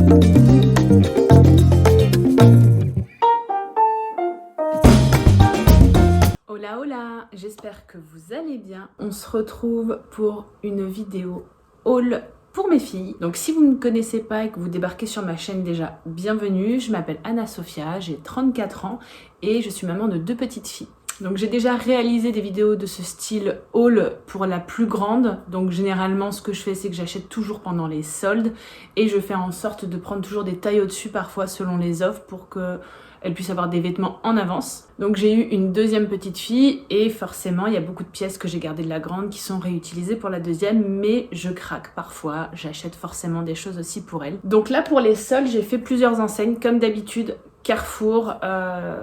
Hola hola, j'espère que vous allez bien. On se retrouve pour une vidéo haul pour mes filles. Donc si vous ne me connaissez pas et que vous débarquez sur ma chaîne déjà, bienvenue. Je m'appelle Anna Sophia, j'ai 34 ans et je suis maman de 2 petites filles. Donc j'ai déjà réalisé des vidéos de ce style haul pour la plus grande. Donc généralement ce que je fais c'est que j'achète toujours pendant les soldes et je fais en sorte de prendre toujours des tailles au-dessus parfois selon les offres pour que elle puisse avoir des vêtements en avance. Donc j'ai eu une deuxième petite fille et forcément il y a beaucoup de pièces que j'ai gardées de la grande qui sont réutilisées pour la deuxième, mais je craque parfois, j'achète forcément des choses aussi pour elle. Donc là pour les soldes j'ai fait plusieurs enseignes comme d'habitude. Carrefour,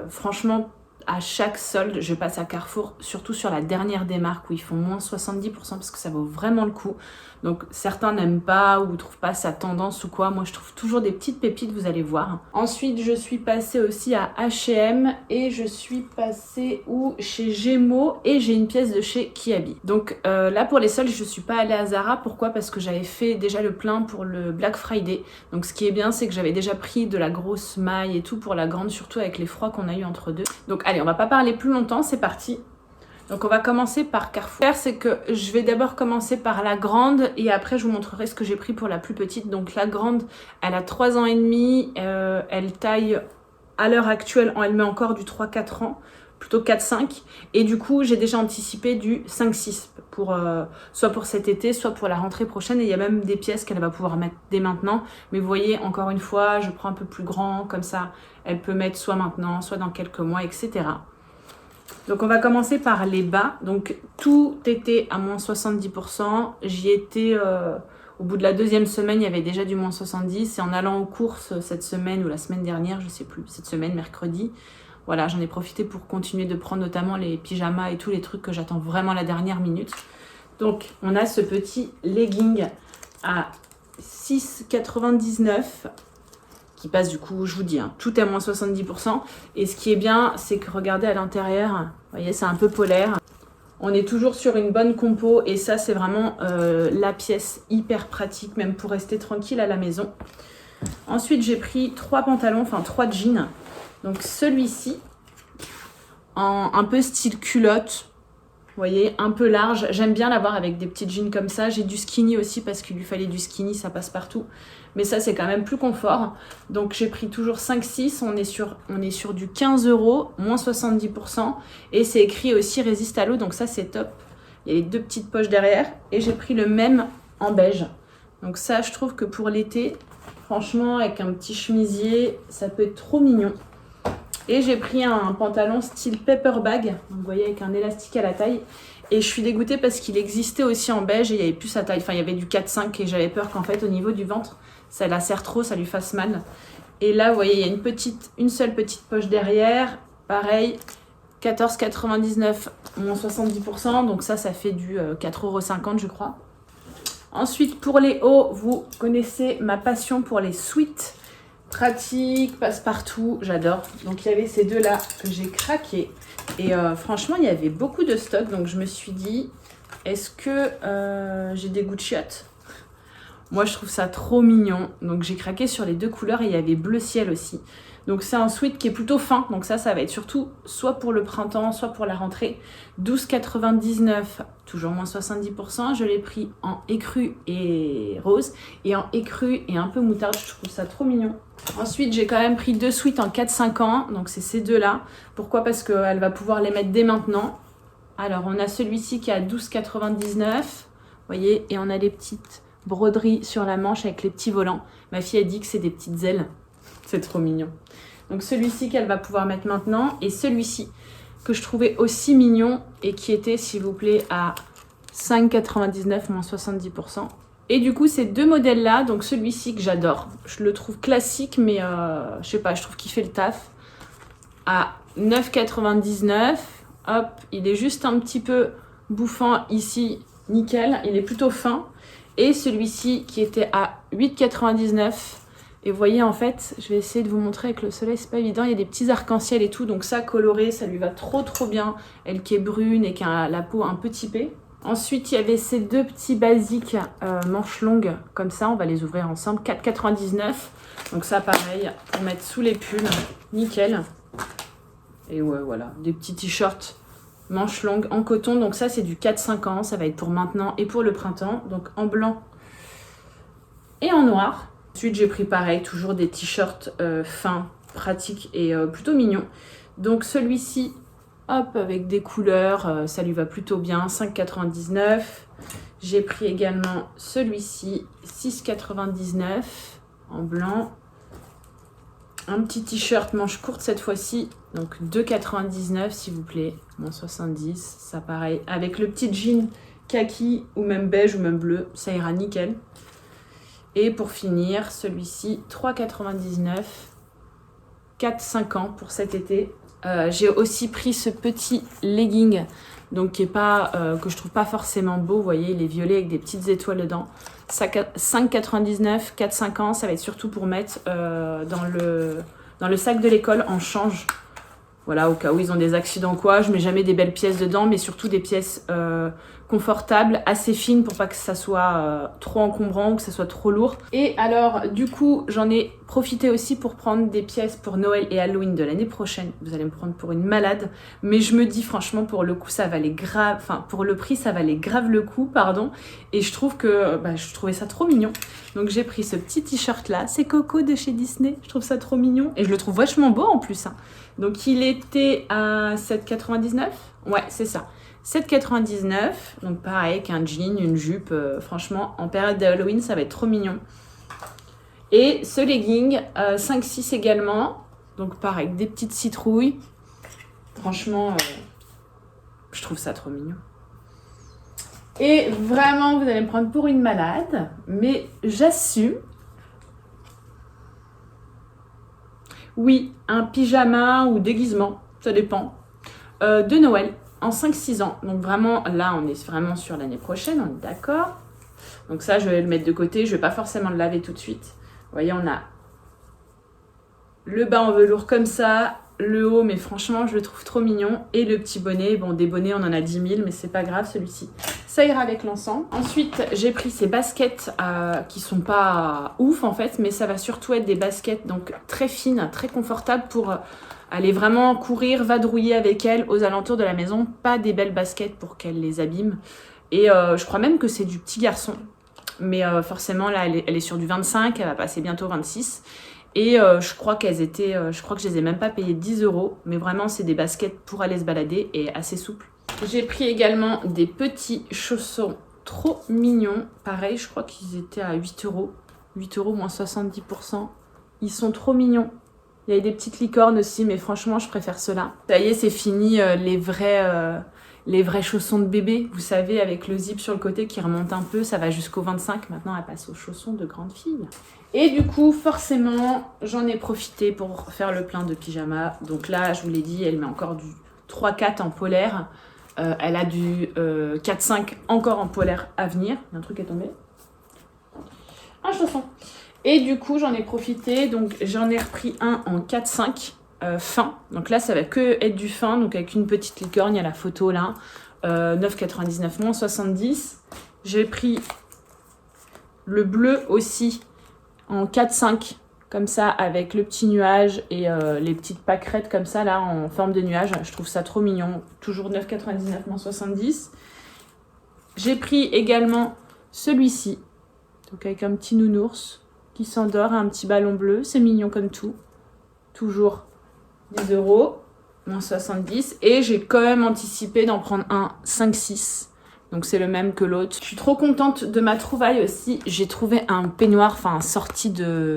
franchement à chaque solde je passe à Carrefour, surtout sur la dernière des marques où ils font moins 70% parce que ça vaut vraiment le coup. Donc certains n'aiment pas ou trouvent pas sa tendance ou quoi, moi je trouve toujours des petites pépites, vous allez voir. Ensuite je suis passée aussi à H&M et je suis passée chez Gémeaux et j'ai une pièce de chez Kiabi. Donc là pour les soldes je suis pas allée à Zara, pourquoi? Parce que j'avais fait déjà le plein pour le Black Friday. Donc ce qui est bien c'est que j'avais déjà pris de la grosse maille et tout pour la grande, surtout avec les froids qu'on a eu entre deux. Donc allez, on va pas parler plus longtemps, c'est parti. Donc on va commencer par Carrefour. C'est que je vais d'abord commencer par la grande et après je vous montrerai ce que j'ai pris pour la plus petite. Donc la grande, elle a 3 ans et demi, elle taille à l'heure actuelle, elle met encore du 3-4 ans, plutôt 4-5. Et du coup j'ai déjà anticipé du 5-6 pour soit pour cet été, soit pour la rentrée prochaine. Et il y a même des pièces qu'elle va pouvoir mettre dès maintenant. Mais vous voyez, encore une fois, je prends un peu plus grand, comme ça elle peut mettre soit maintenant, soit dans quelques mois, etc. Donc on va commencer par les bas. Donc tout était à moins 70%. J'y étais au bout de la deuxième semaine, il y avait déjà du moins 70. Et en allant aux courses cette semaine ou la semaine dernière, je sais plus, cette semaine, mercredi, voilà, j'en ai profité pour continuer de prendre notamment les pyjamas et tous les trucs que j'attends vraiment la dernière minute. Donc on a ce petit legging à 6,99 €. Qui passe du coup, je vous dis, hein, tout est à moins 70%. Et ce qui est bien, c'est que regardez à l'intérieur, vous voyez, c'est un peu polaire. On est toujours sur une bonne compo et ça, c'est vraiment la pièce hyper pratique, même pour rester tranquille à la maison. Ensuite, j'ai pris 3 pantalons, enfin 3 jeans. Donc celui-ci, en un peu style culotte, vous voyez, un peu large. J'aime bien l'avoir avec des petites jeans comme ça. J'ai du skinny aussi parce qu'il lui fallait du skinny, ça passe partout. Mais ça, c'est quand même plus confort. Donc, j'ai pris toujours 5-6. On est sur du 15 €, moins 70%. Et c'est écrit aussi résiste à l'eau. Donc, ça, c'est top. Il y a les 2 petites poches derrière. Et j'ai pris le même en beige. Donc, ça, je trouve que pour l'été, franchement, avec un petit chemisier, ça peut être trop mignon. Et j'ai pris un pantalon style pepper bag, donc vous voyez avec un élastique à la taille. Et je suis dégoûtée parce qu'il existait aussi en beige et il n'y avait plus sa taille. Enfin, il y avait du 4-5 et j'avais peur qu'en fait au niveau du ventre, ça la serre trop, ça lui fasse mal. Et là, vous voyez, il y a une seule petite poche derrière. Pareil, 14,99 €, moins 70%. Donc ça fait du 4,50 € je crois. Ensuite, pour les hauts, vous connaissez ma passion pour les sweats. Pratique, passe-partout, j'adore. Donc il y avait ces deux-là que j'ai craqué. Et franchement, il y avait beaucoup de stock. Donc je me suis dit, est-ce que j'ai des goûts de chiottes? Moi, je trouve ça trop mignon. Donc j'ai craqué sur les 2 couleurs et il y avait bleu ciel aussi. Donc c'est un sweat qui est plutôt fin. Donc ça va être surtout soit pour le printemps, soit pour la rentrée. 12,99 €, toujours moins 70%. Je l'ai pris en écru et rose. Et en écru et un peu moutarde, je trouve ça trop mignon. Ensuite, j'ai quand même pris 2 sweats en 4-5 ans. Donc c'est ces deux-là. Pourquoi? Parce qu'elle va pouvoir les mettre dès maintenant. Alors on a celui-ci qui est à 12,99 €. Vous voyez, et on a les petites broderies sur la manche avec les petits volants. Ma fille a dit que c'est des petites ailes. C'est trop mignon. Donc celui-ci qu'elle va pouvoir mettre maintenant. Et celui-ci que je trouvais aussi mignon et qui était, s'il vous plaît, à 5,99 €, moins 70%. Et du coup, ces 2 modèles-là, donc celui-ci que j'adore. Je le trouve classique, mais je sais pas, je trouve qu'il fait le taf. À 9,99 €. Hop, il est juste un petit peu bouffant ici, nickel. Il est plutôt fin. Et celui-ci qui était à 8,99 €. Et vous voyez, en fait, je vais essayer de vous montrer avec le soleil, c'est pas évident. Il y a des petits arcs-en-ciel et tout. Donc ça, coloré, ça lui va trop bien. Elle qui est brune et qui a la peau un peu typée. Ensuite, il y avait ces deux petits basiques manches longues, comme ça, on va les ouvrir ensemble, 4,99 €. Donc ça, pareil, pour mettre sous les pulls, nickel. Et ouais, voilà, des petits t-shirts manches longues en coton. Donc ça, c'est du 4-5 ans, ça va être pour maintenant et pour le printemps. Donc en blanc et en noir. Ensuite, j'ai pris pareil, toujours des t-shirts fins, pratiques et plutôt mignons. Donc celui-ci, hop, avec des couleurs, ça lui va plutôt bien, 5,99 €. J'ai pris également celui-ci, 6,99 € en blanc. Un petit t-shirt manche courte cette fois-ci, donc 2,99 € s'il vous plaît, moins 70, ça pareil. Avec le petit jean kaki ou même beige ou même bleu, ça ira nickel. Et pour finir, celui-ci, 3,99 €, 4-5 ans pour cet été. J'ai aussi pris ce petit legging, donc qui est pas, que je trouve pas forcément beau. Vous voyez, il est violet avec des petites étoiles dedans. 5,99 €, 4-5 ans. Ça va être surtout pour mettre dans le sac de l'école en change. Voilà, au cas où ils ont des accidents quoi. Je mets jamais des belles pièces dedans, mais surtout des pièces confortables, assez fines pour pas que ça soit trop encombrant ou que ça soit trop lourd. Et alors, du coup, j'en ai profité aussi pour prendre des pièces pour Noël et Halloween de l'année prochaine. Vous allez me prendre pour une malade, mais je me dis franchement, pour le coup, ça valait grave, enfin, pour le prix, ça valait grave le coup, pardon. Et je trouve que, je trouvais ça trop mignon. Donc j'ai pris ce petit t-shirt là, c'est Coco de chez Disney. Je trouve ça trop mignon et je le trouve vachement beau en plus, hein. Donc il était à 7,99 €. Ouais, c'est ça. 7,99 €. Donc pareil qu'un jean, une jupe. Franchement, en période d'Halloween, ça va être trop mignon. Et ce legging, 5,6 € également. Donc pareil, des petites citrouilles. Franchement, je trouve ça trop mignon. Et vraiment, vous allez me prendre pour une malade, mais j'assume. Oui, un pyjama ou déguisement, ça dépend, de Noël en 5-6 ans. Donc vraiment, là, on est vraiment sur l'année prochaine, on est d'accord. Donc ça, je vais le mettre de côté, je ne vais pas forcément le laver tout de suite. Vous voyez, on a le bas en velours comme ça, le haut, mais franchement, je le trouve trop mignon. Et le petit bonnet, bon, des bonnets, on en a 10 000, mais c'est pas grave, celui-ci. Ça ira avec l'ensemble. Ensuite, j'ai pris ces baskets qui sont pas ouf, en fait, mais ça va surtout être des baskets donc très fines, très confortables pour aller vraiment courir, vadrouiller avec elles aux alentours de la maison. Pas des belles baskets pour qu'elles les abîment. Et je crois même que c'est du petit garçon. Mais forcément, là, elle est sur du 25, elle va passer bientôt 26. Et je crois que je les ai même pas payées 10 €. Mais vraiment, c'est des baskets pour aller se balader et assez souples. J'ai pris également des petits chaussons trop mignons. Pareil, je crois qu'ils étaient à 8 €. 8 € moins 70%. Ils sont trop mignons. Il y a des petites licornes aussi, mais franchement, je préfère ceux-là. Ça y est, c'est fini les vrais chaussons de bébé. Vous savez, avec le zip sur le côté qui remonte un peu. Ça va jusqu'au 25. Maintenant, elle passe aux chaussons de grande fille. Et du coup, forcément, j'en ai profité pour faire le plein de pyjamas. Donc là, je vous l'ai dit, elle met encore du 3-4 en polaire. Elle a du 4-5 encore en polaire à venir. Il y a un truc qui est tombé. Un chausson. Et du coup, j'en ai profité. Donc, j'en ai repris un en 4-5 fin. Donc là, ça va que être du fin. Donc, avec une petite licorne, il y a la photo là. 9,99 moins 70. J'ai pris le bleu aussi en 4-5. Comme ça, avec le petit nuage et les petites pâquerettes comme ça, là, en forme de nuage. Je trouve ça trop mignon. Toujours 9,99 moins 70. J'ai pris également celui-ci. Donc avec un petit nounours qui s'endort, un petit ballon bleu. C'est mignon comme tout. Toujours 10 € moins 70. Et j'ai quand même anticipé d'en prendre un 5-6. Donc c'est le même que l'autre. Je suis trop contente de ma trouvaille aussi. J'ai trouvé un peignoir, enfin sorti de...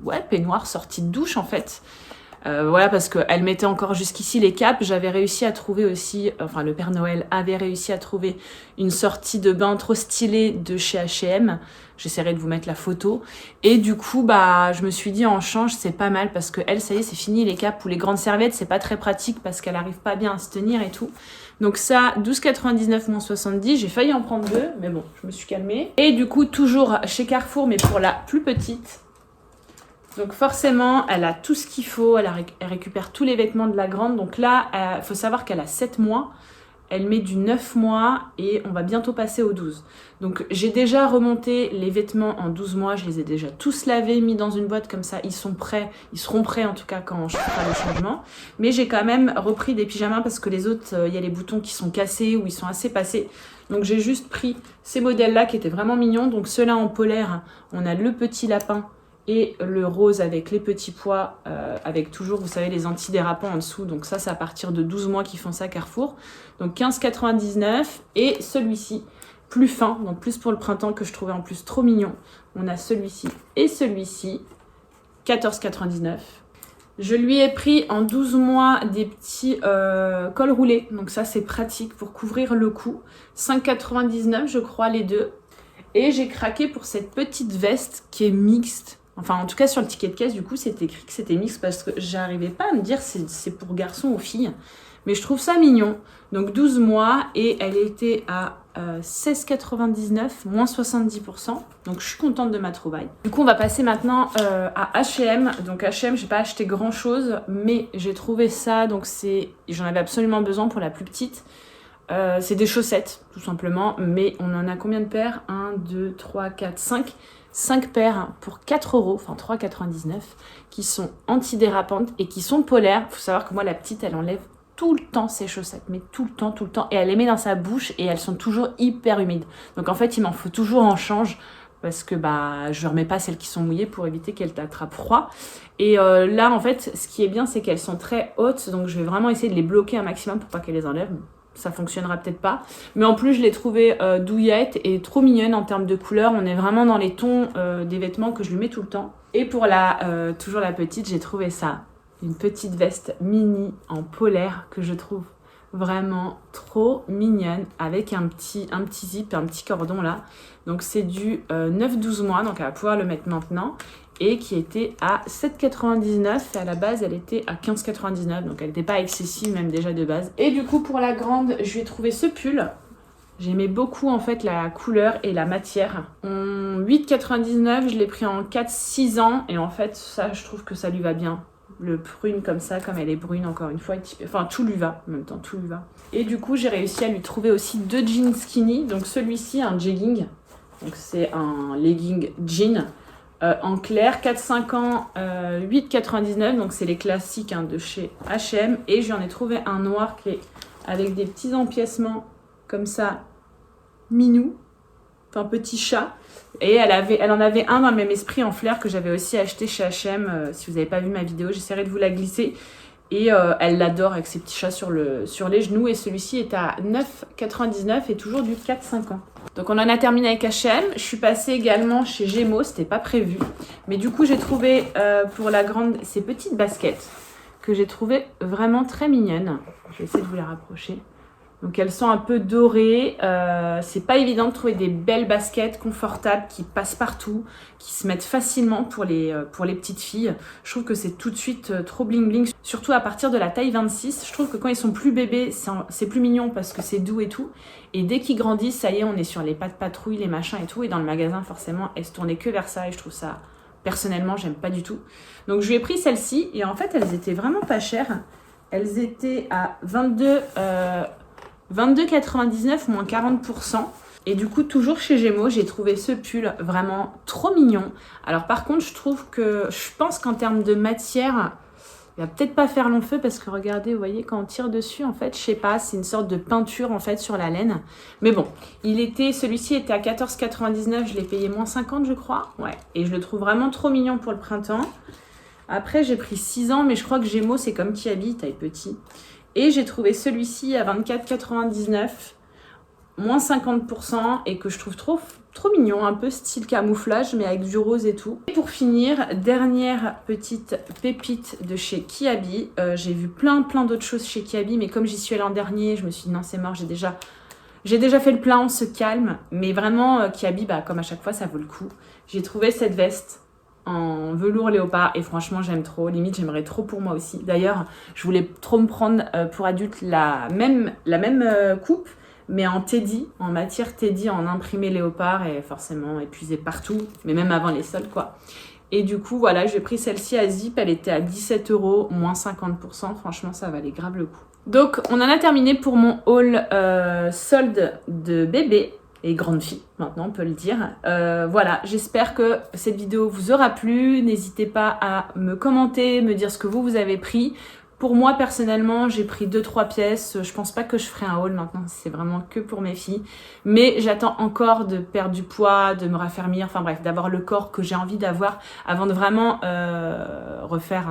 Ouais, peignoir sorti de douche en fait. Voilà, parce qu'elle mettait encore jusqu'ici les capes. J'avais réussi à trouver aussi... Enfin, le Père Noël avait réussi à trouver une sortie de bain trop stylée de chez H&M. J'essaierai de vous mettre la photo. Et du coup, je me suis dit en change, c'est pas mal parce que elle, ça y est, c'est fini les capes ou les grandes serviettes. C'est pas très pratique parce qu'elle arrive pas bien à se tenir et tout. Donc ça, 12,99 moins 70. J'ai failli en prendre deux, mais bon, je me suis calmée. Et du coup, toujours chez Carrefour, mais pour la plus petite. Donc forcément, elle a tout ce qu'il faut. Elle récupère tous les vêtements de la grande. Donc là, il faut savoir qu'elle a 7 mois. elle met du 9 mois et on va bientôt passer au 12. Donc j'ai déjà remonté les vêtements en 12 mois, je les ai déjà tous lavés, mis dans une boîte comme ça, ils sont prêts, ils seront prêts en tout cas quand je ferai le changement. Mais j'ai quand même repris des pyjamas parce que les autres, il y a les boutons qui sont cassés ou ils sont assez passés. Donc j'ai juste pris ces modèles-là qui étaient vraiment mignons. Donc ceux-là en polaire, on a le petit lapin et le rose avec les petits pois, avec toujours, vous savez, les antidérapants en dessous. Donc ça, c'est à partir de 12 mois qu'ils font ça Carrefour. Donc 15,99 et celui-ci, plus fin, donc plus pour le printemps, que je trouvais en plus trop mignon. On a celui-ci et celui-ci, 14,99. Je lui ai pris en 12 mois des petits cols roulés. Donc ça, c'est pratique pour couvrir le cou. 5,99 je crois les deux. Et j'ai craqué pour cette petite veste qui est mixte. Enfin, en tout cas, sur le ticket de caisse, du coup, c'était écrit que c'était mixte parce que j'arrivais pas à me dire si c'est pour garçons ou filles. Mais je trouve ça mignon. Donc 12 mois et elle était à 16,99, moins 70%. Donc je suis contente de ma trouvaille. Du coup, on va passer maintenant à H&M. Donc H&M, j'ai pas acheté grand chose, mais j'ai trouvé ça. Donc j'en avais absolument besoin pour la plus petite. C'est des chaussettes, tout simplement. Mais on en a combien de paires? 1, 2, 3, 4, 5. 5 paires pour 4 €, enfin 3,99, qui sont antidérapantes et qui sont polaires. Il faut savoir que moi, la petite, elle enlève tout le temps ses chaussettes, mais tout le temps, et elle les met dans sa bouche et elles sont toujours hyper humides. Donc en fait, il m'en faut toujours en change parce que je remets pas celles qui sont mouillées pour éviter qu'elles t'attrapent froid. Et là, en fait, ce qui est bien, c'est qu'elles sont très hautes, donc je vais vraiment essayer de les bloquer un maximum pour pas qu'elles les enlèvent. Ça fonctionnera peut-être pas. Mais en plus, je l'ai trouvée douillette et trop mignonne en termes de couleur. On est vraiment dans les tons des vêtements que je lui mets tout le temps. Et pour toujours la petite, j'ai trouvé ça. Une petite veste mini en polaire que je trouve vraiment trop mignonne avec un petit zip, un petit cordon là. Donc c'est du 9-12 mois, donc elle va pouvoir le mettre maintenant. Et qui était à 7,99 et à la base elle était à 15,99, donc elle n'était pas excessive même déjà de base. Et du coup pour la grande, je lui ai trouvé ce pull. J'aimais beaucoup en fait la couleur et la matière. En 8,99, je l'ai pris en 4-6 ans et en fait ça je trouve que ça lui va bien. Le prune comme ça, comme elle est brune encore une fois, enfin tout lui va, en même temps tout lui va. Et du coup j'ai réussi à lui trouver aussi 2 jeans skinny, donc celui-ci un jegging, donc c'est un legging jean. En clair, 4-5 ans, 8,99, donc c'est les classiques de chez H&M. Et j'en ai trouvé un noir qui est avec des petits empiècements comme ça, minou, enfin petit chat. Et elle en avait un dans le même esprit en flair que j'avais aussi acheté chez H&M. Si vous n'avez pas vu ma vidéo, j'essaierai de vous la glisser. Et elle l'adore avec ses petits chats sur les genoux. Et celui-ci est à 9,99 et toujours du 4-5 ans. Donc on en a terminé avec H&M. Je suis passée également chez Gémeaux, c'était pas prévu. Mais du coup j'ai trouvé pour la grande ces petites baskets que j'ai trouvées vraiment très mignonnes. Je vais essayer de vous les rapprocher. Donc elles sont un peu dorées. C'est pas évident de trouver des belles baskets confortables qui passent partout, qui se mettent facilement pour les petites filles. Je trouve que c'est tout de suite trop bling bling. Surtout à partir de la taille 26. Je trouve que quand ils sont plus bébés, c'est plus mignon parce que c'est doux et tout. Et dès qu'ils grandissent, ça y est, on est sur les pas de patrouille, les machins et tout. Et dans le magasin, forcément, elles se tournaient que vers ça. Et je trouve ça, personnellement, j'aime pas du tout. Donc je lui ai pris celle-ci. Et en fait, elles étaient vraiment pas chères. Elles étaient à 22,99 moins 40%. Et du coup, toujours chez Gémeaux, j'ai trouvé ce pull vraiment trop mignon. Alors par contre, je pense qu'en termes de matière, il va peut-être pas faire long feu parce que regardez, vous voyez, quand on tire dessus, en fait, je sais pas, c'est une sorte de peinture en fait sur la laine. Mais bon, celui-ci était à 14,99, je l'ai payé moins 50 je crois. Ouais, et je le trouve vraiment trop mignon pour le printemps. Après, j'ai pris 6 ans, mais je crois que Gémeaux, c'est comme Kiabi, taille petit. Et j'ai trouvé celui-ci à 24,99, moins 50%, et que je trouve trop mignon, un peu style camouflage, mais avec du rose et tout. Et pour finir, dernière petite pépite de chez Kiabi. J'ai vu plein d'autres choses chez Kiabi, mais comme j'y suis allée l'an dernier, je me suis dit non, c'est mort, j'ai déjà fait le plein, on se calme. Mais vraiment, Kiabi, comme à chaque fois, ça vaut le coup. J'ai trouvé cette veste en velours léopard et franchement j'aime trop, limite j'aimerais trop pour moi aussi. D'ailleurs je voulais trop me prendre pour adulte la même coupe mais en teddy, en matière teddy, en imprimé léopard et forcément épuisé partout, mais même avant les soldes quoi. Et du coup, voilà, j'ai pris celle-ci à Zip, elle était à 17 €, moins 50%. Franchement, ça valait grave le coup. Donc, on en a terminé pour mon haul solde de bébé et grande fille, maintenant on peut le dire. Voilà, j'espère que cette vidéo vous aura plu. N'hésitez pas à me commenter, me dire ce que vous avez pris. Pour moi, personnellement, j'ai pris 2-3 pièces. Je pense pas que je ferai un haul maintenant. C'est vraiment que pour mes filles. Mais j'attends encore de perdre du poids, de me raffermir. Enfin bref, d'avoir le corps que j'ai envie d'avoir avant de vraiment refaire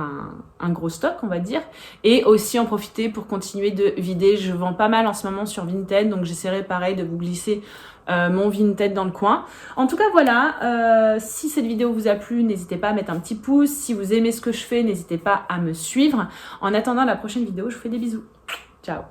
un gros stock, on va dire. Et aussi en profiter pour continuer de vider. Je vends pas mal en ce moment sur Vinted. Donc j'essaierai pareil de vous glisser mon Vinted dans le coin. En tout cas, voilà, si cette vidéo vous a plu, n'hésitez pas à mettre un petit pouce. Si vous aimez ce que je fais, n'hésitez pas à me suivre. En attendant la prochaine vidéo, je vous fais des bisous. Ciao.